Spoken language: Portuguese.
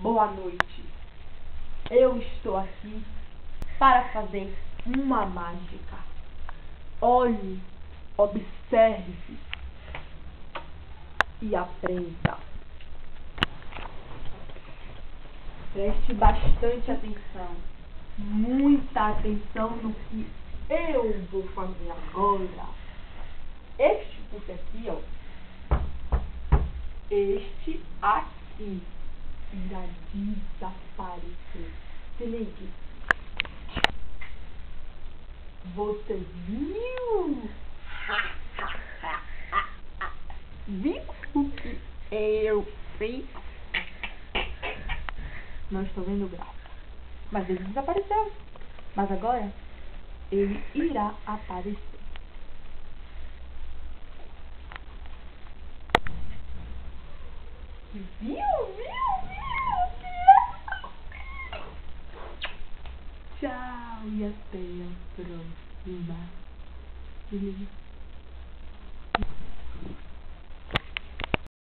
Boa noite. Eu estou aqui para fazer uma mágica. Olhe, observe e aprenda. Preste bastante atenção. Muita atenção no que eu vou fazer agora. Este puff aqui, ó. Este aqui irá desaparecer. Se ligue. Você viu? Viu o que eu fiz? Não estou vendo o braço. Mas ele desapareceu. Mas agora ele irá aparecer. Viu? Tchau e até a próxima.